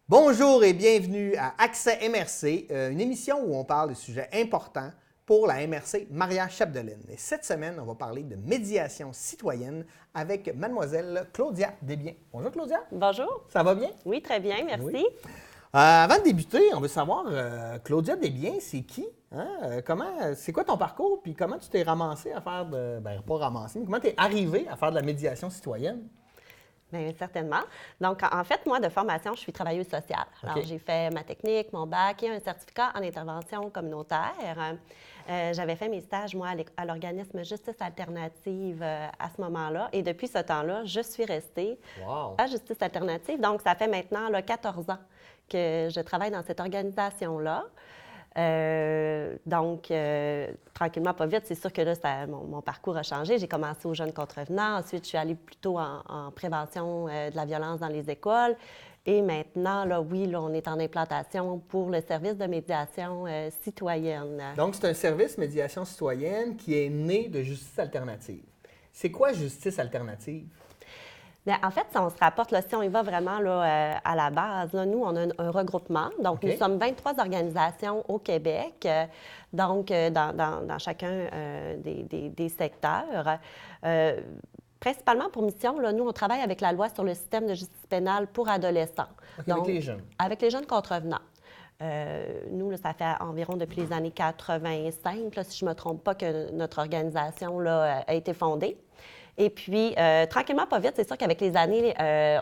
Bonjour et bienvenue à Accès MRC, une émission où on parle de sujets importants pour la MRC Maria-Chapdelaine. Et cette semaine, on va parler de médiation citoyenne avec mademoiselle Claudia Desbiens. Bonjour Claudia. Bonjour. Ça va bien? Oui, très bien, merci. Oui. Avant de débuter, on veut savoir, Claudia Desbiens, c'est qui? C'est quoi ton parcours? Puis comment tu t'es ramassée à faire pas ramassée, mais comment tu es arrivée à faire de la médiation citoyenne? Bien, certainement. Donc, en fait, moi, de formation, je suis travailleuse sociale. Alors, j'ai fait ma technique, mon bac et un certificat en intervention communautaire. J'avais fait mes stages, moi, à l'organisme Justice Alternative à ce moment-là. Et depuis ce temps-là, je suis restée à Justice Alternative. Donc, ça fait maintenant 14 ans que je travaille dans cette organisation-là. Tranquillement, pas vite, c'est sûr que là, mon parcours a changé. J'ai commencé aux jeunes contrevenants. Ensuite, je suis allée plutôt en prévention de la violence dans les écoles. Et maintenant, on est en implantation pour le service de médiation citoyenne. Donc, c'est un service médiation citoyenne qui est né de Justice Alternative. C'est quoi Justice Alternative? Bien, en fait, si on se rapporte, si on y va vraiment à la base, nous, on a un regroupement. Donc, nous sommes 23 organisations au Québec, dans chacun des secteurs. Principalement pour mission, nous, on travaille avec la loi sur le système de justice pénale pour adolescents. Donc, avec les jeunes? Avec les jeunes contrevenants. Nous, ça fait environ depuis les années 85, si je ne me trompe pas, que notre organisation a été fondée. Et puis, tranquillement, pas vite, c'est sûr qu'avec les années,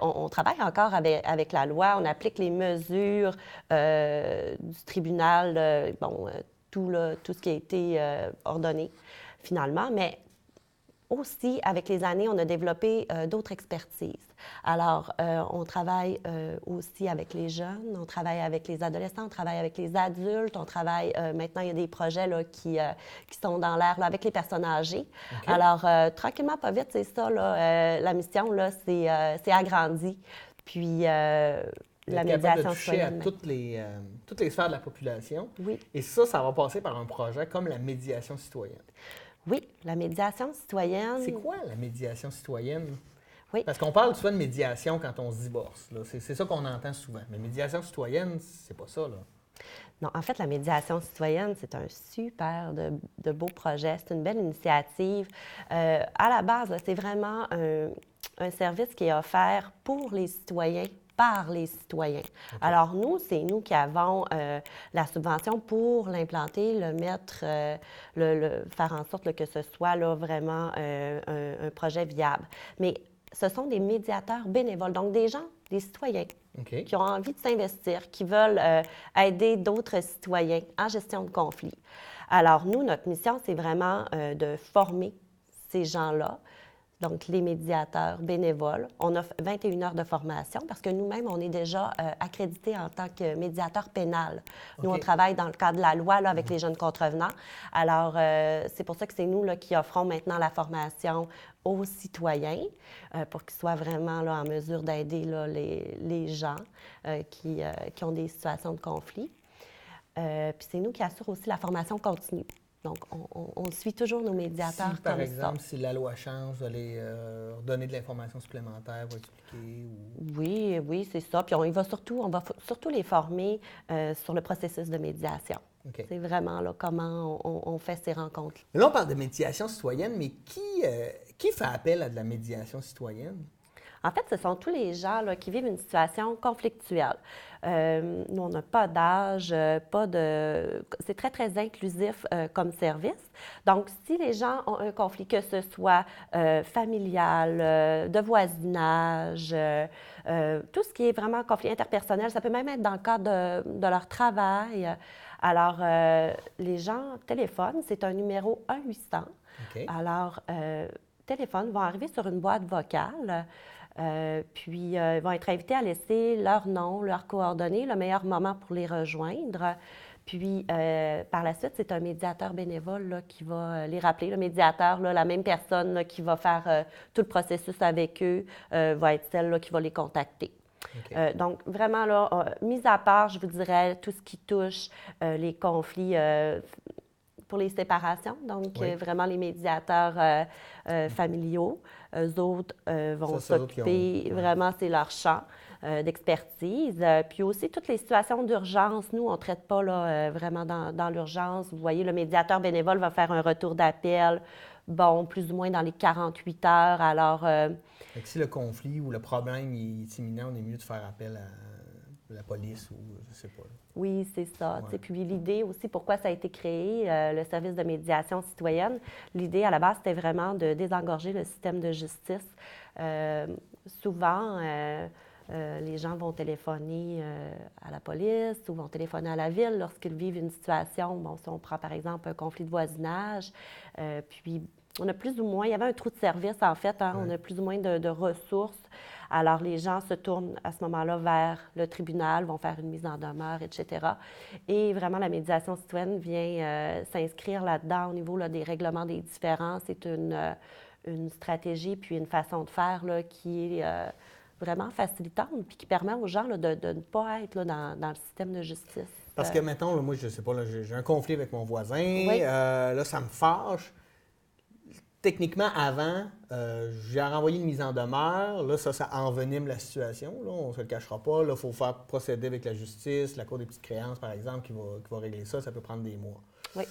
on travaille encore avec la loi, on applique les mesures du tribunal, tout ce qui a été ordonné finalement, mais aussi, avec les années, on a développé d'autres expertises. Alors, on travaille aussi avec les jeunes, on travaille avec les adolescents, on travaille avec les adultes, on travaille, maintenant, il y a des projets qui sont dans l'air avec les personnes âgées. Okay. Alors, tranquillement, pas vite, c'est ça, la mission, c'est agrandi. Puis, la médiation de toucher à toutes les sphères de la population. Oui. Et ça va passer par un projet comme la médiation citoyenne. Oui, la médiation citoyenne. C'est quoi la médiation citoyenne? Oui. Parce qu'on parle souvent de médiation quand on se divorce. C'est ça qu'on entend souvent. Mais médiation citoyenne, c'est pas ça, là. Non, en fait, la médiation citoyenne, c'est un super de beau projet. C'est une belle initiative. À la base, c'est vraiment un service qui est offert pour les citoyens, par les citoyens. Okay. Alors, nous, c'est nous qui avons la subvention pour l'implanter, le mettre, faire en sorte que ce soit vraiment un projet viable. Mais ce sont des médiateurs bénévoles, donc des gens, des citoyens qui ont envie de s'investir, qui veulent aider d'autres citoyens en gestion de conflits. Alors, nous, notre mission, c'est vraiment de former ces gens-là. Donc, les médiateurs bénévoles. On offre 21 heures de formation parce que nous-mêmes, on est déjà accrédités en tant que médiateur pénal. Nous, on travaille dans le cadre de la loi avec les jeunes contrevenants. Alors, c'est pour ça que c'est nous qui offrons maintenant la formation aux citoyens pour qu'ils soient vraiment en mesure d'aider les gens qui ont des situations de conflit. Puis c'est nous qui assurons aussi la formation continue. Donc, on suit toujours nos médiateurs comme ça. Par exemple, si la loi change, vous allez donner de l'information supplémentaire, vous expliquer? Ou... Oui, c'est ça. Puis on va surtout les former sur le processus de médiation. Okay. C'est vraiment comment on fait ces rencontres. Là, on parle de médiation citoyenne, mais qui fait appel à de la médiation citoyenne? En fait, ce sont tous les gens qui vivent une situation conflictuelle. Nous, on n'a pas d'âge, c'est très, très inclusif comme service. Donc, si les gens ont un conflit, que ce soit familial, de voisinage, tout ce qui est vraiment conflit interpersonnel, ça peut même être dans le cadre de leur travail. Alors, les gens téléphonent, c'est un numéro 1-800. Okay. Alors, téléphone, vont arriver sur une boîte vocale. Puis, ils vont être invités à laisser leur nom, leurs coordonnées, le meilleur moment pour les rejoindre. Puis, par la suite, c'est un médiateur bénévole là, qui va les rappeler. Le médiateur, là, la même personne là, qui va faire tout le processus avec eux, va être celle là, qui va les contacter. OK. Donc, vraiment, là, mis à part, je vous dirais, tout ce qui touche les conflits pour les séparations, donc Oui. vraiment les médiateurs familiaux, eux autres vont Ça, c'est eux autres qui s'occuper, ont... ouais. vraiment, c'est leur champ d'expertise. Puis aussi, toutes les situations d'urgence, nous, on ne traite pas là, vraiment dans l'urgence. Vous voyez, le médiateur bénévole va faire un retour d'appel, bon, plus ou moins dans les 48 heures. Alors, Fait que si le conflit ou le problème est imminent, on est mieux de faire appel à la police ou je sais pas. Là. oui, c'est ça. Ouais. Puis l'idée aussi, pourquoi ça a été créé, le service de médiation citoyenne, l'idée à la base, c'était vraiment de désengorger le système de justice. Souvent, les gens vont téléphoner à la police ou vont téléphoner à la ville lorsqu'ils vivent une situation. Bon, si on prend par exemple un conflit de voisinage, puis on a plus ou moins, il y avait un trou de service en fait, hein, Ouais. on a plus ou moins de ressources. Alors les gens se tournent à ce moment-là vers le tribunal, vont faire une mise en demeure, etc. Et vraiment, la médiation citoyenne vient s'inscrire là-dedans au niveau là, des règlements des différends. C'est une stratégie puis une façon de faire là, qui est vraiment facilitante puis qui permet aux gens là, de ne pas être là, dans le système de justice. Parce que, mettons, là, moi, je sais pas, là, j'ai un conflit avec mon voisin, Oui. là, ça me fâche. Techniquement, avant, j'ai renvoyé une mise en demeure. Là, ça envenime la situation. Là, on ne se le cachera pas. Là, il faut faire procéder avec la justice, la Cour des petites créances, par exemple, qui va régler ça. Ça peut prendre des mois. Oui.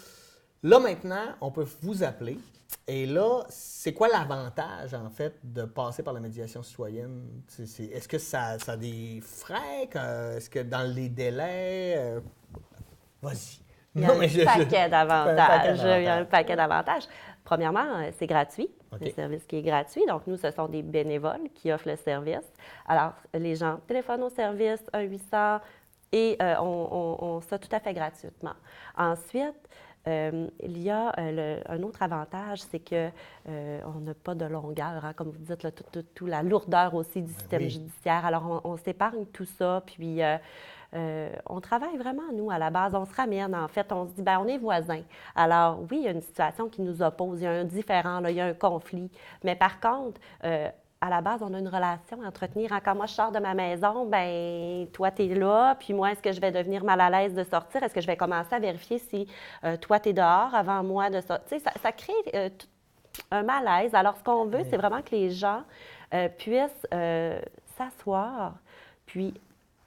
Là, maintenant, on peut vous appeler. Et là, c'est quoi l'avantage, en fait, de passer par la médiation citoyenne? Est-ce que ça a des frais? Est-ce que dans les délais... Vas-y. Il y a un paquet d'avantages. Il y a un paquet Ouais. d'avantages. Premièrement, c'est gratuit. OK. C'est un service qui est gratuit. Donc, nous, ce sont des bénévoles qui offrent le service. Alors, les gens téléphonent au service 1-800 et on ça tout à fait gratuitement. Ensuite, il y a un autre avantage, c'est que on n'a pas de longueur, hein, comme vous dites, là, toute la lourdeur aussi du système oui. judiciaire. Alors, on s'épargne tout ça, puis on travaille vraiment, nous, à la base. On se ramène, en fait. On se dit, bien, on est voisins. Alors, oui, il y a une situation qui nous oppose. Il y a un différend, là, il y a un conflit. Mais par contre, à la base, on a une relation à entretenir. Hein, quand moi, je sors de ma maison, ben toi, tu es là, puis moi, est-ce que je vais devenir mal à l'aise de sortir? Est-ce que je vais commencer à vérifier si toi, tu es dehors avant moi de sortir? Tu sais, ça crée un malaise. Alors, ce qu'on veut, Oui. c'est vraiment que les gens puissent s'asseoir, puis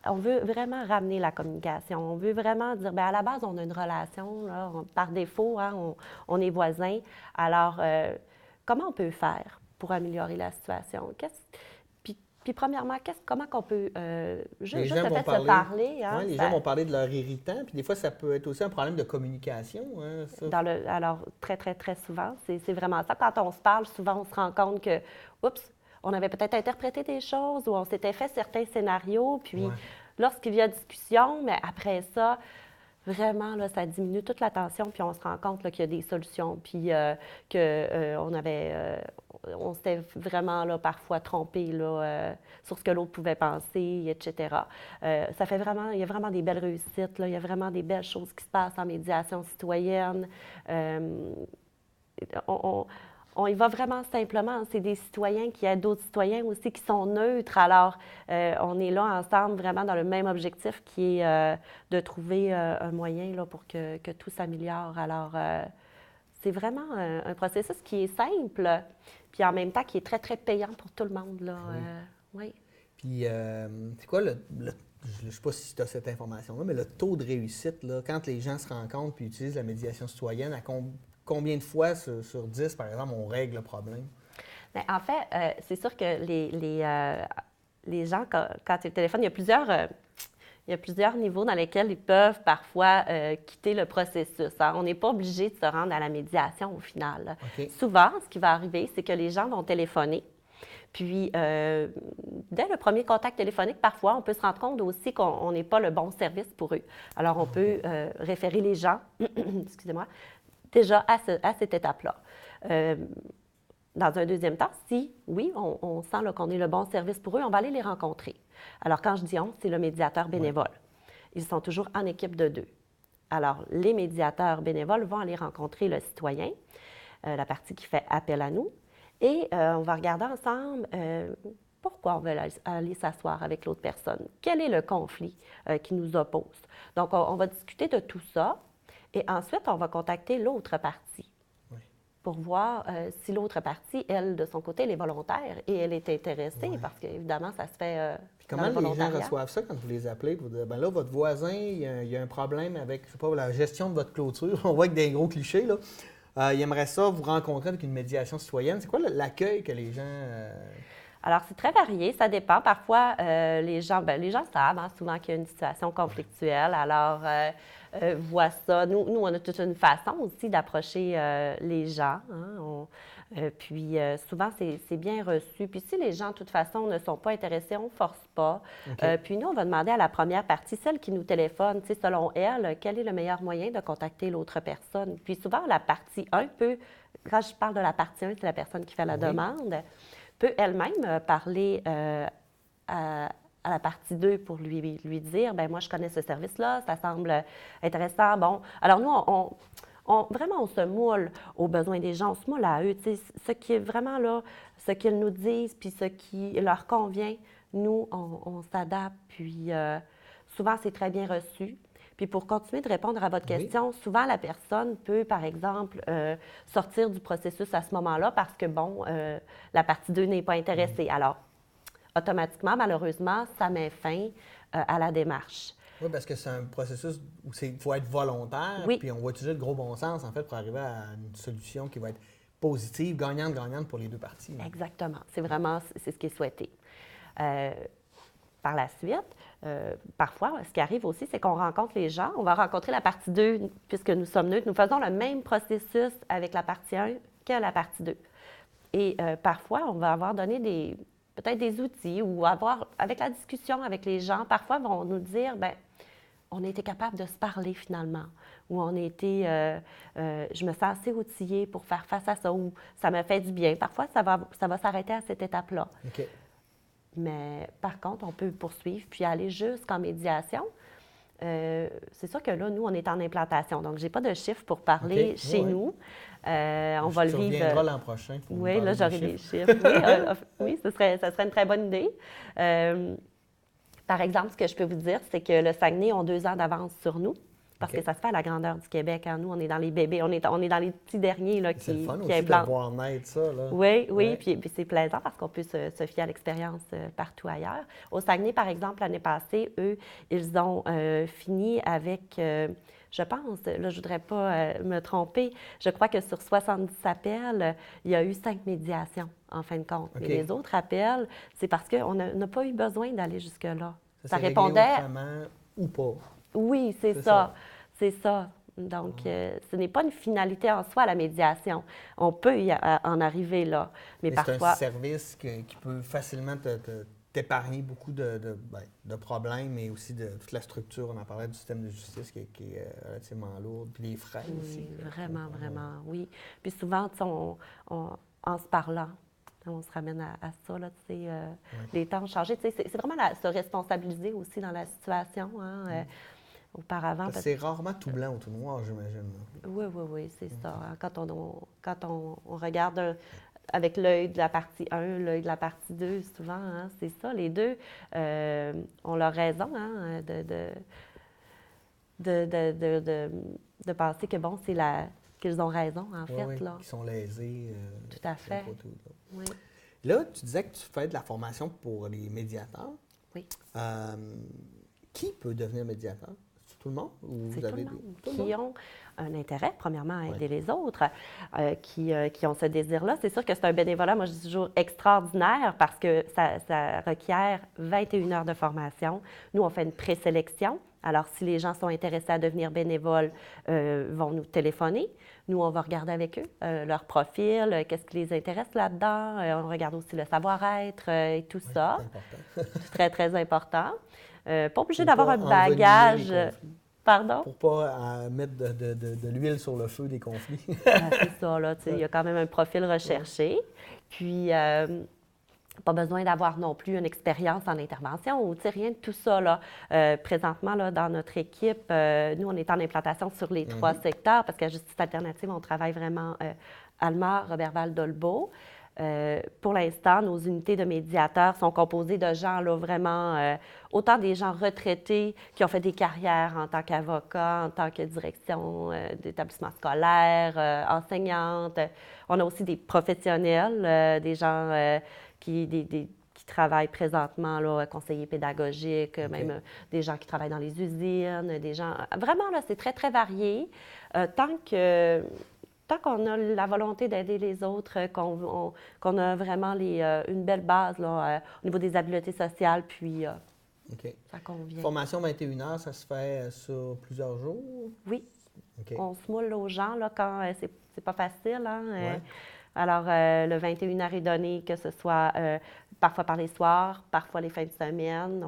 on veut vraiment ramener la communication. On veut vraiment dire, bien, à la base, on a une relation, là, par défaut, hein, on est voisins. Alors, comment on peut faire pour améliorer la situation? Puis premièrement, comment qu'on peut, Les juste gens le vont fait de parler, se parler, hein, ouais, les gens vont parler de leur irritant, puis des fois, ça peut être aussi un problème de communication. Hein, ça. alors, très, très, très souvent, c'est vraiment ça. Quand on se parle, souvent, on se rend compte que, oups, on avait peut-être interprété des choses ou on s'était fait certains scénarios, puis Ouais. lorsqu'il y a discussion, mais après ça, vraiment, là, ça diminue toute la tension, puis on se rend compte là, qu'il y a des solutions, puis on s'était vraiment là, parfois trompé là, sur ce que l'autre pouvait penser, etc. Ça fait vraiment, il y a vraiment des belles réussites, là, il y a vraiment des belles choses qui se passent en médiation citoyenne. On y va vraiment simplement. C'est des citoyens qui aident d'autres citoyens aussi qui sont neutres. Alors, on est là ensemble vraiment dans le même objectif qui est de trouver un moyen là, pour que tout s'améliore. Alors, c'est vraiment un processus qui est simple, puis en même temps qui est très, très payant pour tout le monde. Là. Oui. Oui. Puis, c'est quoi je ne sais pas si tu as cette information-là, mais le taux de réussite, là, quand les gens se rencontrent et utilisent la médiation citoyenne, combien de fois sur 10, par exemple, on règle le problème? Bien, en fait, c'est sûr que les gens, quand ils téléphonent, il y a plusieurs niveaux dans lesquels ils peuvent parfois quitter le processus. Hein. On n'est pas obligé de se rendre à la médiation au final. Là. OK. Souvent, ce qui va arriver, c'est que les gens vont téléphoner. Puis, dès le premier contact téléphonique, parfois, on peut se rendre compte aussi qu'on n'est pas le bon service pour eux. Alors, on peut référer les gens, excusez-moi, déjà à cette étape-là. Dans un deuxième temps, si, oui, on sent là, qu'on est le bon service pour eux, on va aller les rencontrer. Alors, quand je dis on, c'est le médiateur bénévole. Ils sont toujours en équipe de 2. Alors, les médiateurs bénévoles vont aller rencontrer le citoyen, la partie qui fait appel à nous, et on va regarder ensemble pourquoi on veut aller s'asseoir avec l'autre personne. Quel est le conflit qui nous oppose? Donc, on va discuter de tout ça, et ensuite, on va contacter l'autre partie pour voir si l'autre partie, elle, de son côté, elle est volontaire et elle est intéressée, parce qu'évidemment, ça se fait Puis comment les gens reçoivent ça quand vous les appelez? Vous dites, ben là, votre voisin, il y a un problème avec, je sais pas, la gestion de votre clôture. On voit que des gros clichés, là. Il aimerait ça vous rencontrer avec une médiation citoyenne. C'est quoi l'accueil que les gens... Alors, c'est très varié, ça dépend. Parfois, les gens savent souvent qu'il y a une situation conflictuelle, alors voient ça. Nous, on a toute une façon aussi d'approcher les gens. Puis, souvent, c'est bien reçu. Puis, si les gens, de toute façon, ne sont pas intéressés, on ne force pas. Puis, nous, on va demander à la première partie, celle qui nous téléphone, selon elle, quel est le meilleur moyen de contacter l'autre personne. Puis, souvent, la partie 1 peut, quand je parle de la partie 1, c'est la personne qui fait la demande, peut elle-même parler à la partie 2 pour lui dire, bien, moi, je connais ce service-là, ça semble intéressant. Bon, alors nous, vraiment, on se moule aux besoins des gens, on se moule à eux. Ce qui est vraiment là, ce qu'ils nous disent, puis ce qui leur convient, nous, on s'adapte, puis souvent, c'est très bien reçu. Puis pour continuer de répondre à votre question, souvent la personne peut, par exemple, sortir du processus à ce moment-là parce que, bon, la partie 2 n'est pas intéressée. Alors, automatiquement, malheureusement, ça met fin à la démarche. Oui, parce que c'est un processus où il faut être volontaire, puis on va utiliser le gros bon sens, en fait, pour arriver à une solution qui va être positive, gagnante-gagnante pour les deux parties. Exactement. C'est ce qui est souhaité. Par la suite, parfois, ce qui arrive aussi, c'est qu'on rencontre les gens. On va rencontrer la partie 2, puisque nous sommes neutres. Nous faisons le même processus avec la partie 1 que la partie 2. Et parfois, on va avoir donné peut-être des outils ou avec la discussion avec les gens, parfois, vont nous dire, bien, on a été capable de se parler finalement, ou on a été, je me sens assez outillée pour faire face à ça, ou ça me fait du bien. Parfois, ça va s'arrêter à cette étape-là. Mais par contre, on peut poursuivre puis aller jusqu'en médiation. C'est sûr que là, nous, on est en implantation. Donc, je n'ai pas de chiffres pour parler chez nous. On va le vivre. Tu reviendras l'an prochain. Oui, là, j'aurai des chiffres. Oui, ça serait une très bonne idée. Par exemple, ce que je peux vous dire, c'est que le Saguenay ont 2 ans d'avance sur nous. Parce que ça se fait à la grandeur du Québec. Nous, on est dans les bébés, on est dans les petits derniers là, c'est le fun qui aussi de voir naître ça. Là. Oui. Puis c'est plaisant parce qu'on peut se fier à l'expérience partout ailleurs. Au Saguenay, par exemple, l'année passée, eux, ils ont fini avec, je pense, là, je ne voudrais pas me tromper, je crois que sur 70 appels, il y a eu 5 médiations, en fin de compte. Et les autres appels, c'est parce qu'on n'a pas eu besoin d'aller jusque-là. Ça répondait autrement ou pas. Oui, c'est ça. C'est ça. Donc, ce n'est pas une finalité en soi, la médiation. On peut en arriver là. Mais parfois... c'est un service qui peut facilement t'épargner beaucoup de problèmes, mais aussi de toute la structure. On en parlait du système de justice qui est relativement lourde, puis les frais aussi. Vraiment, oui. Puis souvent, en se parlant, on se ramène à ça, là, les temps ont changé. C'est vraiment se responsabiliser aussi dans la situation, auparavant. C'est rarement tout blanc ou tout noir, j'imagine. Oui, c'est ça. Quand on regarde avec l'œil de la partie 1, l'œil de la partie 2, souvent, c'est ça. Les deux ont leur raison de penser que, bon, qu'ils ont raison, en fait. Là. Qu'ils sont lésés. Tout à fait. Oui. Là, tu disais que tu fais de la formation pour les médiateurs. Oui. Qui peut devenir médiateur? C'est tout le monde? Ou c'est vous avez tout le monde qui ont un intérêt, premièrement, à aider les autres, qui ont ce désir-là. C'est sûr que c'est un bénévolat, moi je dis toujours, extraordinaire parce que ça requiert 21 heures de formation. Nous, on fait une présélection. Alors, si les gens sont intéressés à devenir bénévoles, vont nous téléphoner. Nous, on va regarder avec eux leur profil, qu'est-ce qui les intéresse là-dedans. On regarde aussi le savoir-être et tout ça. C'est très, très important. Pas obligé d'avoir un bagage. Pardon? Pour pas mettre de l'huile sur le feu des conflits. C'est ça, là. Il y a quand même un profil recherché. Puis, Pas besoin d'avoir non plus une expérience en intervention ou rien de tout ça. Là. Présentement, là, dans notre équipe, nous, on est en implantation sur les 3 secteurs parce qu'à Justice Alternative, on travaille vraiment Almar, Roberval, Dolbeau. Pour l'instant, nos unités de médiateurs sont composées de gens là, vraiment, autant des gens retraités qui ont fait des carrières en tant qu'avocats, en tant que direction d'établissement scolaire, enseignante. On a aussi des professionnels, des gens qui travaillent présentement, là, conseillers pédagogiques, même des gens qui travaillent dans les usines, des gens... Vraiment, là, c'est très, très varié. Tant qu'on a la volonté d'aider les autres, qu'on a vraiment une belle base là, au niveau des habiletés sociales, puis ça convient. Formation 21 heures, ça se fait sur plusieurs jours? Oui. Okay. On se moule aux gens là, quand c'est pas facile. Hein? Ouais. Alors, le 21 heures est donné, que ce soit parfois par les soirs, parfois les fins de semaine.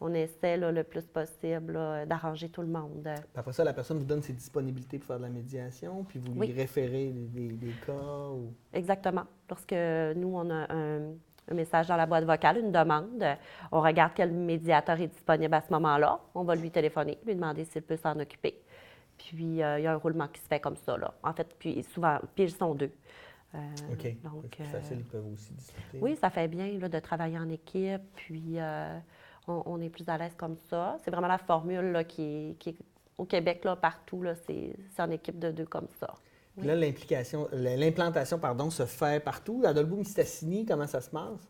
On essaie là, le plus possible là, d'arranger tout le monde. Après ça, la personne vous donne ses disponibilités pour faire de la médiation, puis vous lui référez des cas? Ou... Exactement. Lorsque nous, on a un message dans la boîte vocale, une demande, on regarde quel médiateur est disponible à ce moment-là. On va lui téléphoner, lui demander s'il peut s'en occuper. Puis, il y a un roulement qui se fait comme ça. Là. En fait, puis souvent, puis ils sont 2. OK. Donc, plus facile, ils peuvent aussi discuter. Oui, ça fait bien là, de travailler en équipe, puis on est plus à l'aise comme ça. C'est vraiment la formule là, qui est au Québec, là, partout, là, c'est en équipe de 2 comme ça. Oui. Là, l'implantation, se fait partout. À Dolbeau-Mistassini, comment ça se passe?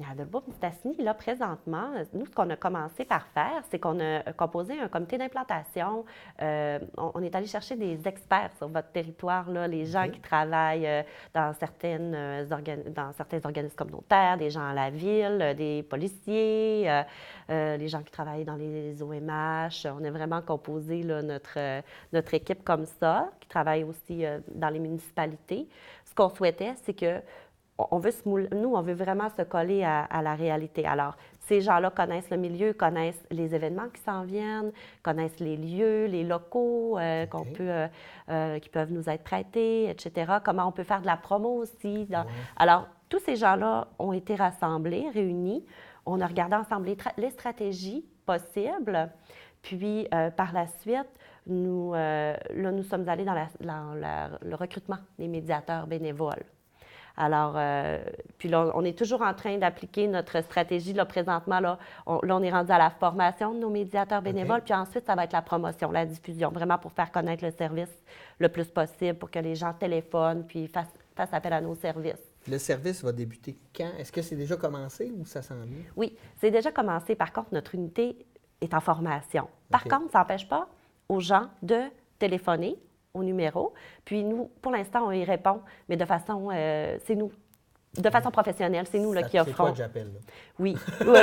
À Dolbeau-Mistassini, là, présentement, nous, ce qu'on a commencé par faire, c'est qu'on a composé un comité d'implantation. On est allé chercher des experts sur votre territoire, là, les gens qui travaillent dans certains organismes communautaires, des gens à la ville, des policiers, les gens qui travaillent dans les OMH. On a vraiment composé là, notre équipe comme ça, qui travaille aussi dans les municipalités. Ce qu'on souhaitait, c'est que on veut vraiment se coller à la réalité. Alors, ces gens-là connaissent le milieu, connaissent les événements qui s'en viennent, connaissent les lieux, les locaux qui peuvent nous être prêtés, etc. Comment on peut faire de la promo aussi. Alors, tous ces gens-là ont été rassemblés, réunis. On a regardé ensemble les stratégies possibles. Puis, par la suite, nous sommes allés dans le recrutement des médiateurs bénévoles. Alors, puis là, on est toujours en train d'appliquer notre stratégie. Là, présentement, on est rendu à la formation de nos médiateurs bénévoles, puis ensuite, ça va être la promotion, la diffusion, vraiment pour faire connaître le service le plus possible, pour que les gens téléphonent, puis fassent appel à nos services. Le service va débuter quand? Est-ce que c'est déjà commencé ou ça s'en vient? Oui, c'est déjà commencé. Par contre, notre unité est en formation. Par contre, ça n'empêche pas aux gens de téléphoner au numéro. Puis nous, pour l'instant, on y répond, mais de façon, c'est nous, de façon professionnelle, c'est nous là, qui offrons. C'est toi que j'appelle. Oui, oui.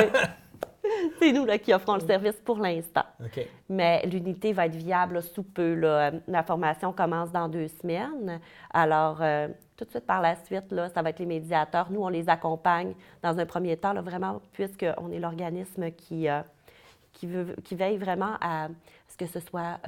C'est nous là, qui offrons le service pour l'instant. Okay. Mais l'unité va être viable là, sous peu. Là. La formation commence dans 2 semaines. Alors, tout de suite par la suite, là, ça va être les médiateurs. Nous, on les accompagne dans un premier temps, là, vraiment, puisqu'on est l'organisme qui veille vraiment à ce que ce soit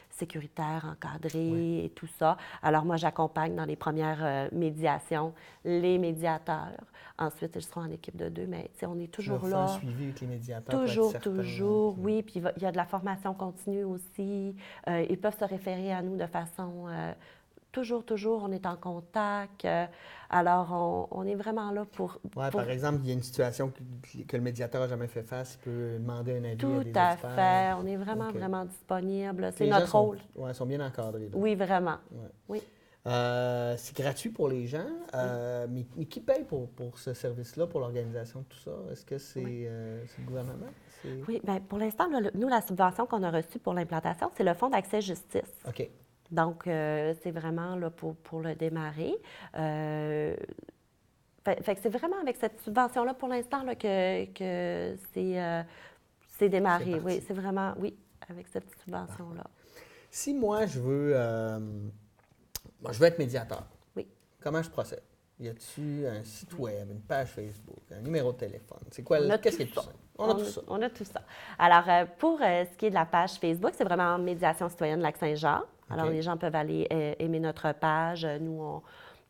sécuritaire, encadré et tout ça. Alors moi, j'accompagne dans les premières médiations les médiateurs. Ensuite, ils seront en équipe de 2, mais on est toujours là. Un suivi avec les médiateurs. Toujours, oui. Puis il y a de la formation continue aussi. Ils peuvent se référer à nous de façon... Toujours, on est en contact. Alors, on est vraiment là pour... Oui, par exemple, il y a une situation que le médiateur n'a jamais fait face, il peut demander un avis à des experts. Tout à fait. On est vraiment disponible. C'est notre rôle. Oui, ils sont bien encadrés. Là. Oui, vraiment. Ouais. Oui. C'est gratuit pour les gens, mais qui paye pour ce service-là, pour l'organisation de tout ça? Est-ce que c'est le gouvernement? Oui, bien, pour l'instant, nous, la subvention qu'on a reçue pour l'implantation, c'est le Fonds d'accès justice. OK. Donc, c'est vraiment là, pour le démarrer. Fait que c'est vraiment avec cette subvention-là, pour l'instant, là, que c'est démarré. Oui, c'est vraiment, avec cette subvention-là. Si moi, je veux être médiateur, comment je procède? Y a-t-il un site web, une page Facebook, un numéro de téléphone? C'est quoi? Qu'est-ce qui est tout ça? On a tout ça. Alors, pour ce qui est de la page Facebook, c'est vraiment Médiation citoyenne Lac-Saint-Jean. Alors, les gens peuvent aller aimer notre page. Nous,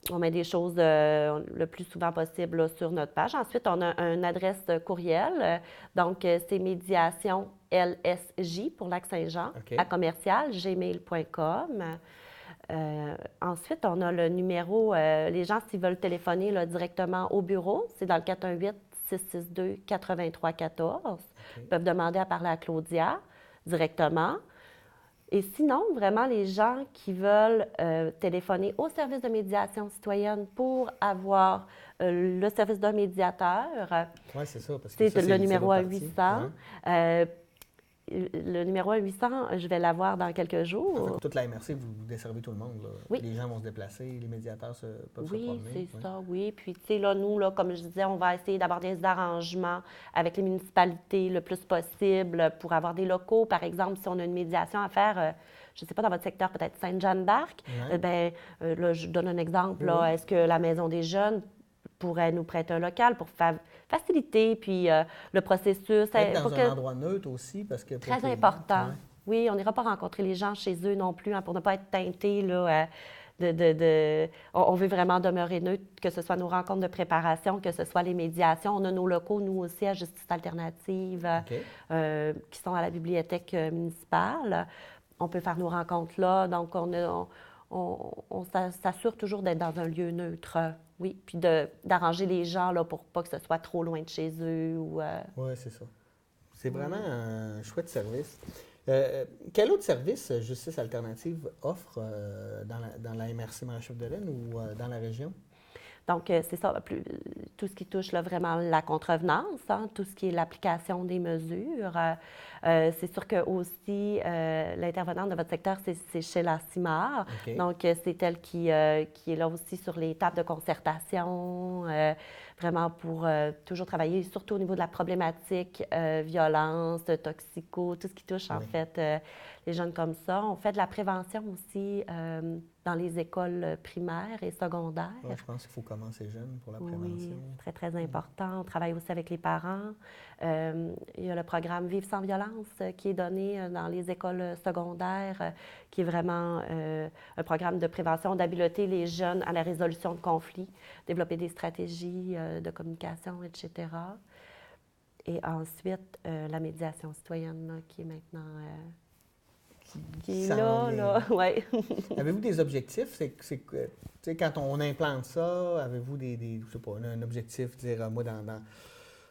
On met des choses le plus souvent possible là, sur notre page. Ensuite, on a une adresse courriel. Donc, c'est médiation LSJ pour Lac-Saint-Jean à commercial gmail.com. Ensuite, on a le numéro, les gens, s'ils veulent téléphoner là, directement au bureau, c'est dans le 418-662-8314. Ils peuvent demander à parler à Claudia directement. Et sinon, vraiment, les gens qui veulent téléphoner au service de médiation citoyenne pour avoir le service d'un médiateur, oui, c'est ça, parce que c'est le numéro à 1-800. Le numéro 1-800, je vais l'avoir dans quelques jours. En fait, toute la MRC, vous desservez tout le monde. Là. Oui. Les gens vont se déplacer, les médiateurs peuvent se promener. Oui, c'est ça, oui. Puis, tu sais, là, nous, là, comme je disais, on va essayer d'aborder des arrangements avec les municipalités le plus possible pour avoir des locaux. Par exemple, si on a une médiation à faire, je ne sais pas, dans votre secteur, peut-être Sainte-Jeanne d'Arc, là, je donne un exemple. Là, est-ce que la Maison des jeunes pourrait nous prêter un local pour faciliter puis le processus. Être dans un endroit neutre aussi, parce que... Très important. Oui, on n'ira pas rencontrer les gens chez eux non plus, pour ne pas être teinté là, On veut vraiment demeurer neutre, que ce soit nos rencontres de préparation, que ce soit les médiations. On a nos locaux, nous aussi, à Justice Alternative, qui sont à la bibliothèque municipale. On peut faire nos rencontres là. Donc, on s'assure toujours d'être dans un lieu neutre. Oui, puis d'arranger les gens là, pour pas que ce soit trop loin de chez eux. Oui, c'est ça. C'est vraiment un chouette service. Quel autre service Justice Alternative offre dans la MRC Marie-Chapdelaine ou dans la région? Donc, c'est ça, tout ce qui touche là, vraiment la contrevenance, tout ce qui est l'application des mesures. C'est sûr que aussi l'intervenante de votre secteur, c'est Sheila Simard. Donc, c'est elle qui est là aussi sur les tables de concertation, vraiment pour toujours travailler, surtout au niveau de la problématique violence, toxico, tout ce qui touche en fait les jeunes comme ça. On fait de la prévention aussi dans les écoles primaires et secondaires. Ouais, je pense qu'il faut commencer jeune pour la prévention. Oui, très, très important. On travaille aussi avec les parents. Il y a le programme Vivre sans violence qui est donné dans les écoles secondaires, qui est vraiment un programme de prévention, d'habileter les jeunes à la résolution de conflits, développer des stratégies de communication, etc. Et ensuite, la médiation citoyenne, là, qui est maintenant... qui est là, oui. Avez-vous des objectifs? Quand on implante ça, avez-vous je sais pas, un objectif, dire, moi,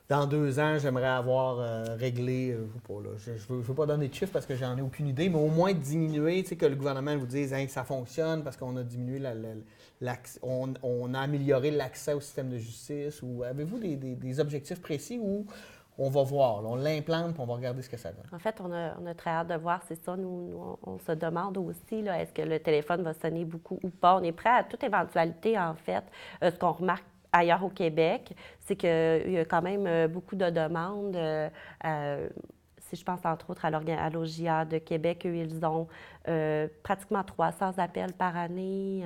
dans 2 ans, j'aimerais avoir réglé, je ne veux pas donner de chiffres parce que j'en ai aucune idée, mais au moins diminuer, que le gouvernement vous dise que ça fonctionne parce qu'on a diminué, on a amélioré l'accès au système de justice, ou avez-vous des objectifs précis où on va voir, là, on l'implante puis on va regarder ce que ça donne? En fait, on a très hâte de voir, c'est ça. Nous, on se demande aussi, là, est-ce que le téléphone va sonner beaucoup ou pas? On est prêt à toute éventualité, en fait. Ce qu'on remarque ailleurs au Québec, c'est qu'il y a quand même beaucoup de demandes. Si je pense entre autres à l'OJA de Québec, eux, ils ont pratiquement 300 appels par année.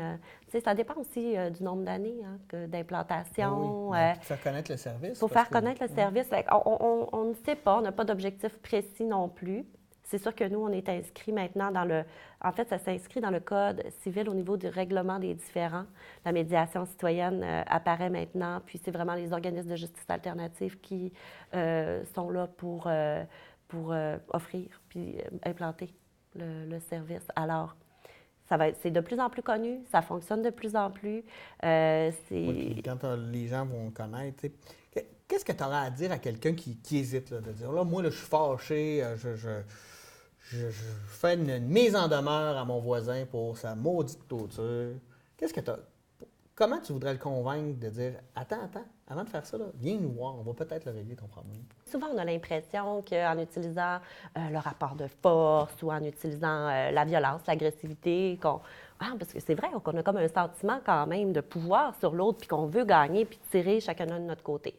Ça dépend aussi du nombre d'années d'implantation. Oui. Pour faire connaître le service. Pour faire connaître le service. On ne sait pas, on n'a pas d'objectif précis non plus. C'est sûr que nous, on est inscrits maintenant dans le... En fait, ça s'inscrit dans le Code civil au niveau du règlement des différends. La médiation citoyenne apparaît maintenant, puis c'est vraiment les organismes de justice alternative qui sont là pour offrir puis implanter le service. Alors, c'est de plus en plus connu, ça fonctionne de plus en plus. Oui, quand les gens vont connaître, qu'est-ce que tu auras à dire à quelqu'un qui hésite, là, de dire, là, moi, là, je suis fâché, je fais une mise en demeure à mon voisin pour sa maudite clôture. Comment tu voudrais le convaincre de dire, attends, avant de faire ça, là, viens nous voir, on va peut-être le régler ton problème? Souvent, on a l'impression qu'en utilisant le rapport de force ou en utilisant la violence, l'agressivité, parce que c'est vrai qu'on a comme un sentiment quand même de pouvoir sur l'autre, puis qu'on veut gagner, puis tirer chacun de notre côté.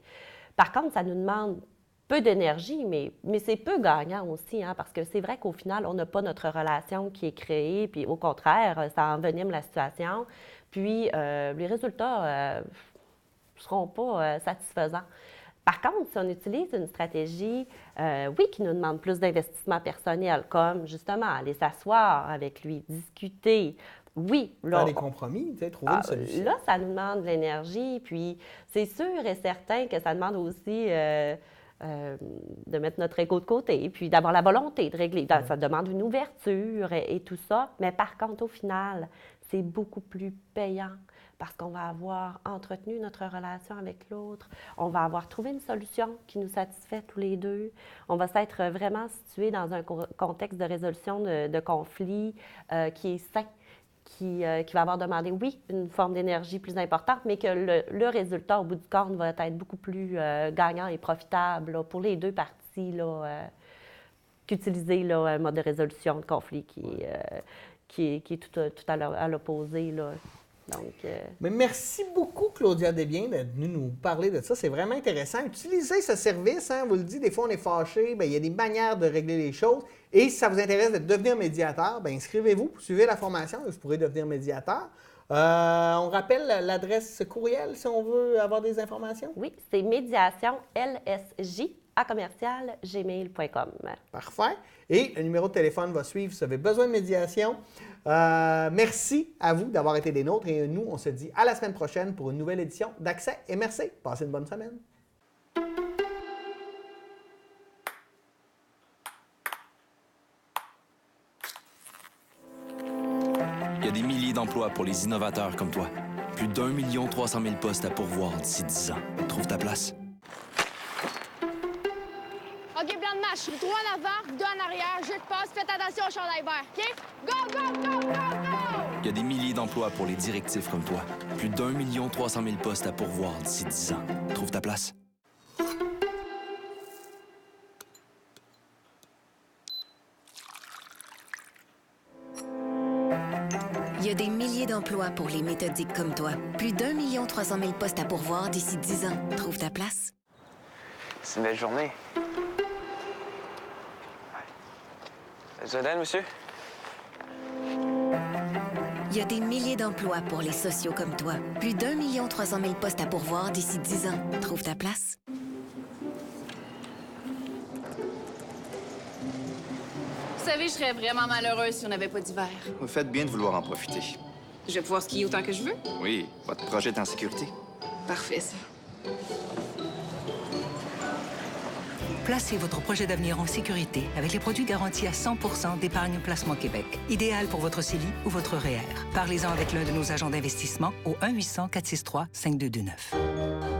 Par contre, ça nous demande peu d'énergie, mais c'est peu gagnant aussi, parce que c'est vrai qu'au final, on n'a pas notre relation qui est créée, puis au contraire, ça envenime la situation, puis les résultats ne seront pas satisfaisants. Par contre, si on utilise une stratégie, qui nous demande plus d'investissement personnel, comme justement aller s'asseoir avec lui, discuter, Oui. Faire des compromis, trouver une solution. Là, ça nous demande de l'énergie, puis c'est sûr et certain que ça demande aussi de mettre notre ego de côté, puis d'avoir la volonté de régler. Ça demande une ouverture et tout ça. Mais par contre, au final, c'est beaucoup plus payant parce qu'on va avoir entretenu notre relation avec l'autre. On va avoir trouvé une solution qui nous satisfait tous les deux. On va s'être vraiment situé dans un contexte de résolution de conflits qui est sain. Qui va avoir demandé, oui, une forme d'énergie plus importante, mais que le résultat, au bout du compte, va être beaucoup plus gagnant et profitable là, pour les deux parties qu'utiliser un mode de résolution de conflit qui est tout à l'opposé. Donc, Mais merci beaucoup, Claudia Desbiens, d'être venue nous parler de ça. C'est vraiment intéressant. Utilisez ce service, hein, vous le dites, des fois on est fâché, il y a des manières de régler les choses. Et si ça vous intéresse de devenir médiateur, inscrivez-vous, suivez la formation et vous pourrez devenir médiateur. On rappelle l'adresse courriel si on veut avoir des informations? Oui, c'est médiationlsj@gmail.com. Parfait. Et le numéro de téléphone va suivre si vous avez besoin de médiation. Merci à vous d'avoir été des nôtres et nous, on se dit à la semaine prochaine pour une nouvelle édition d'Accès MRC. Passez une bonne semaine. Il y a des milliers d'emplois pour les innovateurs comme toi. Plus d'1 300 000 postes à pourvoir d'ici 10 ans. Trouve ta place. OK, plan de match. 3 en avant, 2 en arrière, jeu de passe, faites attention au chandail vert, OK? Go, go, go, go, go! Il y a des milliers d'emplois pour les directifs comme toi. Plus d'1 300 000 postes à pourvoir d'ici 10 ans. Trouve ta place. Il y a des milliers d'emplois pour les méthodiques comme toi. Plus d'1 300 000 postes à pourvoir d'ici 10 ans. Trouve ta place. C'est une belle journée. Vous aide, monsieur? Il y a des milliers d'emplois pour les sociaux comme toi. Plus d'1 300 000 postes à pourvoir d'ici 10 ans. Trouve ta place. Vous savez, je serais vraiment malheureuse si on n'avait pas d'hiver. Vous faites bien de vouloir en profiter. Je vais pouvoir skier autant que je veux. Oui, votre projet est en sécurité. Parfait, ça. Placez votre projet d'avenir en sécurité avec les produits garantis à 100% d'Épargne Placement Québec. Idéal pour votre CELI ou votre REER. Parlez-en avec l'un de nos agents d'investissement au 1-800-463-5229.